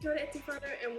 Kia ora Etifano and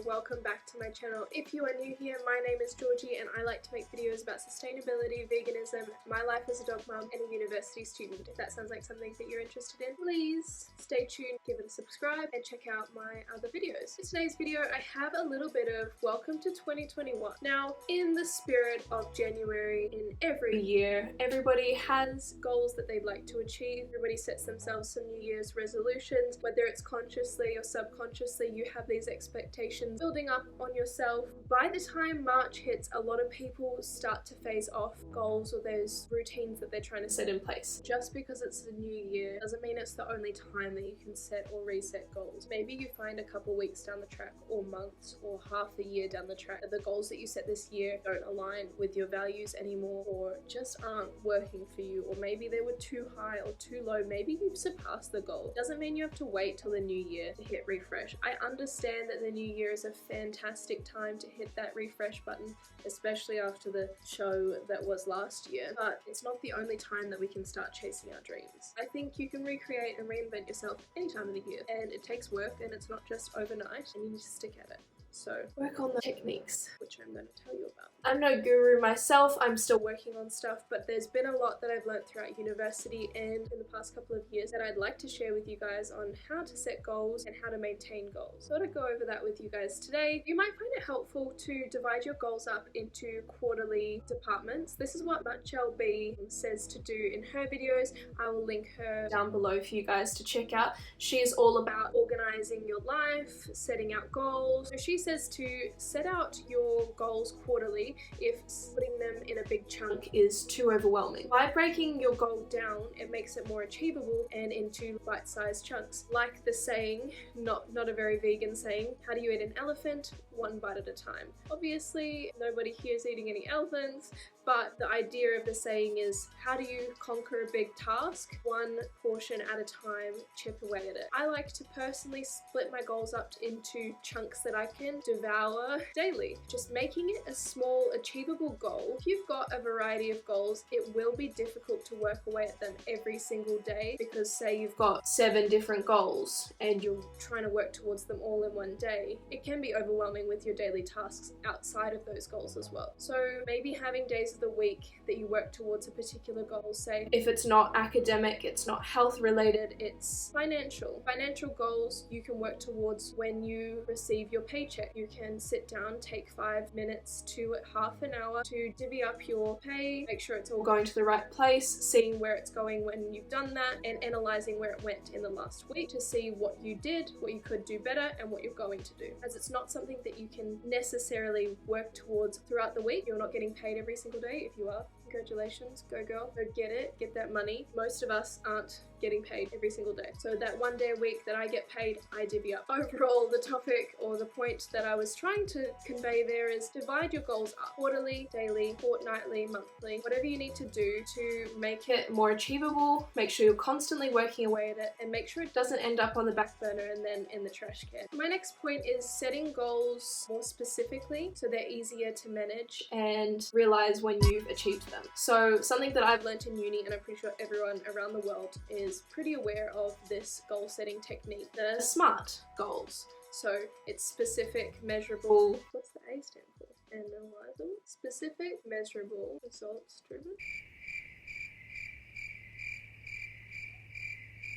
welcome back to my channel. If you are new here, my name is Georgie and I like to make videos about sustainability, veganism, my life as a dog mum and a university student. If that sounds like something that you're interested in, please stay tuned, give it a subscribe and check out my other videos. In today's video, I have a little bit of welcome to 2021. Now, in the spirit of January in every year, everybody has goals that they'd like to achieve. Everybody sets themselves some New Year's resolutions, whether it's consciously or subconsciously, you have these expectations building up on yourself. By the time March hits, a lot of people start to phase off goals or those routines that they're trying to set in place. Just because it's the new year doesn't mean it's the only time that you can set or reset goals. Maybe you find a couple weeks down the track or months or half a year down the track that the goals that you set this year don't align with your values anymore or just aren't working for you, or maybe they were too high or too low. Maybe you've surpassed the goal. Doesn't mean you have to wait till the new year to hit refresh. I understand that the new year is a fantastic time to hit that refresh button, especially after the show that was last year, but it's not the only time that we can start chasing our dreams. I think you can recreate and reinvent yourself any time of the year, and it takes work and it's not just overnight, and you need to stick at it. So work on the techniques, which I'm going to tell you about. I'm no guru myself, I'm still working on stuff, but there's been a lot that I've learned throughout university and in the past couple of years that I'd like to share with you guys on how to set goals and how to maintain goals. So I want to go over that with you guys today. You might find it helpful to divide your goals up into quarterly departments. This is what Michelle B says to do in her videos. I will link her down below for you guys to check out. She is all about organizing your life, setting out goals. So she says to set out your goals quarterly if putting them in a big chunk is too overwhelming. By breaking your goal down, it makes it more achievable and into bite-sized chunks. Like the saying, not a very vegan saying, how do you eat an elephant? One bite at a time. Obviously, nobody here is eating any elephants, but the idea of the saying is, how do you conquer a big task? One portion at a time, chip away at it. I like to personally split my goals up into chunks that I can devour daily. Just making it a small, achievable goal. If you've got a variety of goals, it will be difficult to work away at them every single day, because say you've got 7 different goals and you're trying to work towards them all in one day, it can be overwhelming with your daily tasks outside of those goals as well. So maybe having days of the week that you work towards a particular goal. Say if it's not academic, it's not health related, it's financial. Financial goals you can work towards when you receive your paycheck. You can sit down, take 5 minutes to half an hour to divvy up your pay, make sure it's all going to the right place, seeing where it's going when you've done that, and analyzing where it went in the last week to see what you did, what you could do better, and what you're going to do. As it's not something that you can necessarily work towards throughout the week. You're not getting paid every single day. If you are, congratulations, go girl, go get it, get that money. Most of us aren't getting paid every single day. So that one day a week that I get paid, I divvy up. Overall, the topic or the point that I was trying to convey there is divide your goals up quarterly, daily, fortnightly, monthly, whatever you need to do to make it more achievable, make sure you're constantly working away at it, and make sure it doesn't end up on the back burner and then in the trash can. My next point is setting goals more specifically so they're easier to manage and realize when you've achieved them. So something that I've learned in uni, and I'm pretty sure everyone around the world is pretty aware of this goal setting technique, the SMART goals. So it's specific, measurable, what's the A stand for? Analyzable, specific, measurable, results driven.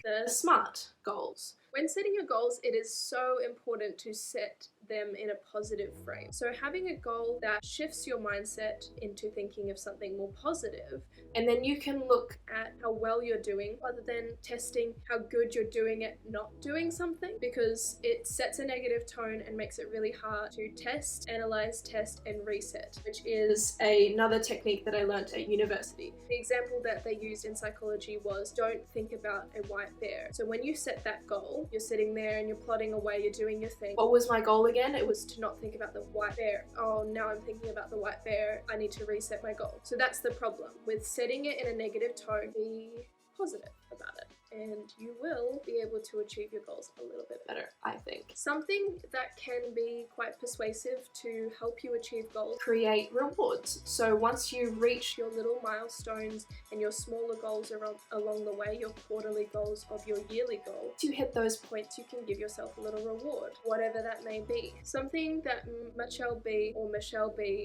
The SMART goals. When setting your goals, it is so important to set them in a positive frame. So having a goal that shifts your mindset into thinking of something more positive, and then you can look at how well you're doing rather than testing how good you're doing at not doing something, because it sets a negative tone and makes it really hard to test, analyze, test, and reset, which is another technique that I learned at university. The example that they used in psychology was, don't think about a white bear. So when you set that goal, you're sitting there and you're plodding away, you're doing your thing. What was my goal again? It was to not think about the white bear. Oh, now I'm thinking about the white bear. I need to reset my goal. So that's the problem with setting it in a negative tone. Be positive about it and you will be able to achieve your goals a little bit better, I think. Something that can be quite persuasive to help you achieve goals: create rewards. So once you reach your little milestones and your smaller goals along the way, your quarterly goals of your yearly goal, to hit those points, you can give yourself a little reward, whatever that may be. Something that Michelle B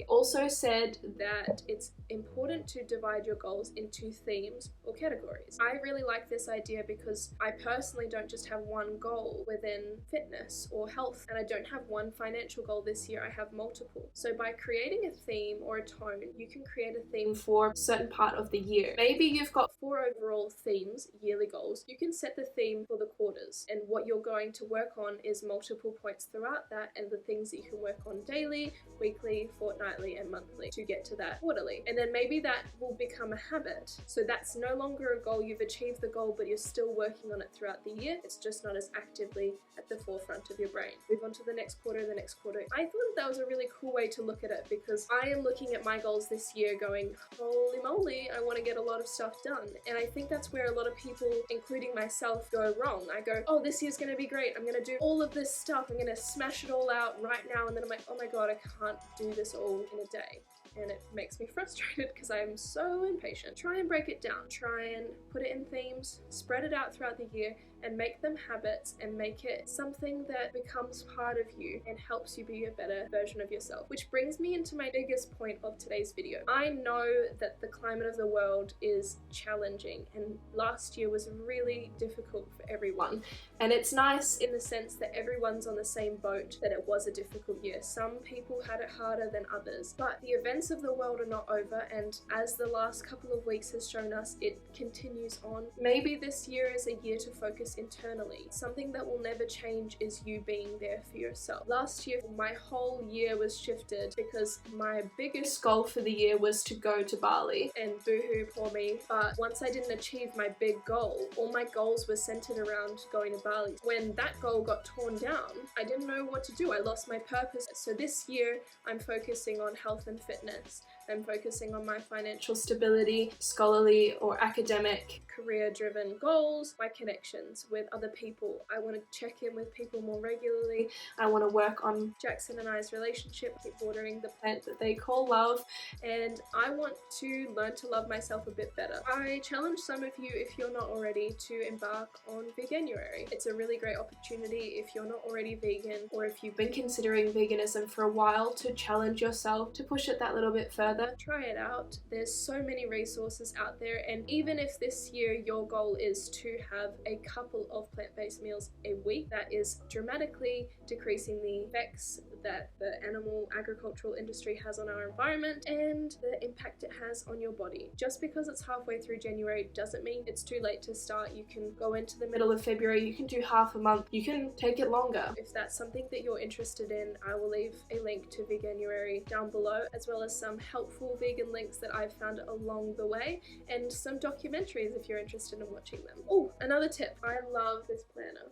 also said, that it's important to divide your goals into themes or categories. I really like this idea because I personally don't just have one goal within fitness or health, and I don't have one financial goal this year, I have multiple. So by creating a theme or a tone, you can create a theme for a certain part of the year. Maybe you've got 4 overall themes, yearly goals. You can set the theme for the quarters, and what you're going to work on is multiple points throughout that, and the things that you can work on daily, weekly, fortnightly, and monthly to get to that quarterly. And then maybe that will become a habit. So that's no longer a goal. You've achieved the goal, but you're still working on it throughout the year. It's just not as actively at the forefront of your brain. Move on to the next quarter, the next quarter. I thought that was a really cool way to look at it, because I am looking at my goals this year going, holy moly, I want to get a lot of stuff done. And I think that's where a lot of people, including myself, go wrong. I go, oh, this year's going to be great. I'm going to do all of this stuff. I'm going to smash it all out right now. And then I'm like, oh my God, I can't do this all in a day. And it makes me frustrated because I'm so impatient. Try and break it down. Try and put it in themes, spread it out throughout the year, and make them habits, and make it something that becomes part of you and helps you be a better version of yourself. Which brings me into my biggest point of today's video. I know that the climate of the world is challenging, and last year was really difficult for everyone. And it's nice in the sense that everyone's on the same boat, that it was a difficult year. Some people had it harder than others, but the events of the world are not over, and as the last couple of weeks has shown us, it continues on. Maybe this year is a year to focus internally. Something that will never change is you being there for yourself. Last year, my whole year was shifted because my biggest goal for the year was to go to Bali, and boohoo, poor me. But once I didn't achieve my big goal, all my goals were centered around going to Bali. When that goal got torn down, I didn't know what to do. I lost my purpose. So this year, I'm focusing on health and fitness. I'm focusing on my financial stability, scholarly or academic, career-driven goals, my connections with other people. I want to check in with people more regularly. I want to work on Jackson and I's relationship, keep watering the plant that they call love, and I want to learn to love myself a bit better. I challenge some of you, if you're not already, to embark on Veganuary. It's a really great opportunity if you're not already vegan, or if you've been considering veganism for a while, to challenge yourself, to push it that little bit further. Try it out. There's so many resources out there, and even if this year your goal is to have a couple of plant-based meals a week, that is dramatically decreasing the effects that the animal agricultural industry has on our environment and the impact it has on your body. Just because it's halfway through January doesn't mean it's too late to start. You can go into the middle of February, you can do half a month, you can take it longer. If that's something that you're interested in, I will leave a link to Veganuary down below, as well as some helpful vegan links that I've found along the way, and some documentaries if you're interested in watching them. Oh, another tip. I love this planner.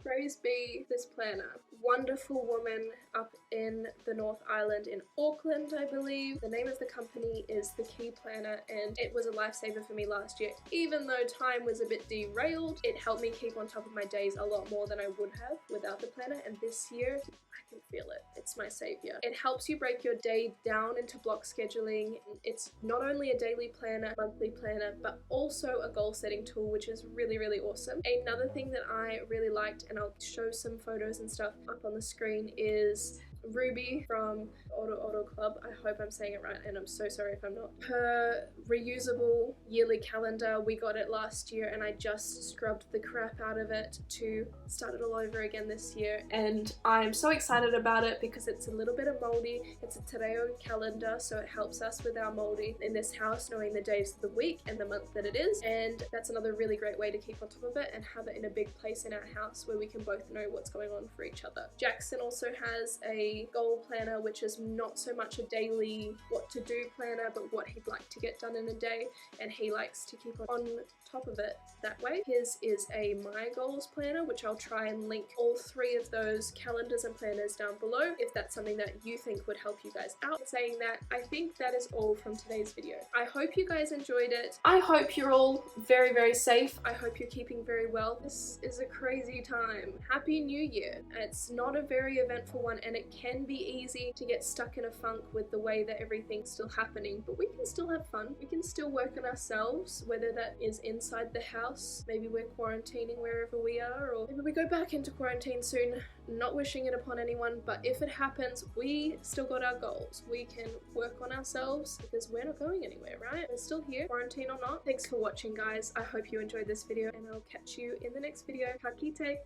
Praise be this planner. Wonderful woman up in the North Island in Auckland, I believe. The name of the company is The Key Planner, and it was a lifesaver for me last year. Even though time was a bit derailed, it helped me keep on top of my days a lot more than I would have without the planner, and this year, I can feel it. It's my savior. It helps you break your day down into block scheduling. It's not only a daily planner, monthly planner, but also a goal setting tool, which is really, really awesome. Another thing that I really liked, and I'll show some photos and stuff up on the screen, is Ruby from Auto Club. I hope I'm saying it right, and I'm so sorry if I'm not. Her reusable yearly calendar, we got it last year, and I just scrubbed the crap out of it to start it all over again this year, and I'm so excited about it because it's a little bit of moldy. It's a Te Reo calendar, so it helps us with our moldy in this house, knowing the days of the week and the month that it is, and that's another really great way to keep on top of it and have it in a big place in our house where we can both know what's going on for each other. Jackson also has a a goal planner, which is not so much a daily what to do planner, but what he'd like to get done in a day, and he likes to keep on top of it that way. His is a MiGoals planner, which I'll try and link all 3 of those calendars and planners down below if that's something that you think would help you guys out. Saying that, I think that is all from today's video. I hope you guys enjoyed it. I hope you're all very, very safe. I hope you're keeping very well. This is a crazy time. Happy New Year. It's not a very eventful one, and it can be easy to get stuck in a funk with the way that everything's still happening, but we can still have fun. We can still work on ourselves, whether that is inside the house, maybe we're quarantining wherever we are, or maybe we go back into quarantine soon. Not wishing it upon anyone, but if it happens, we still got our goals. We can work on ourselves because we're not going anywhere, right? We're still here, quarantine or not. Thanks for watching, guys. I hope you enjoyed this video, and I'll catch you in the next video. Ka kite!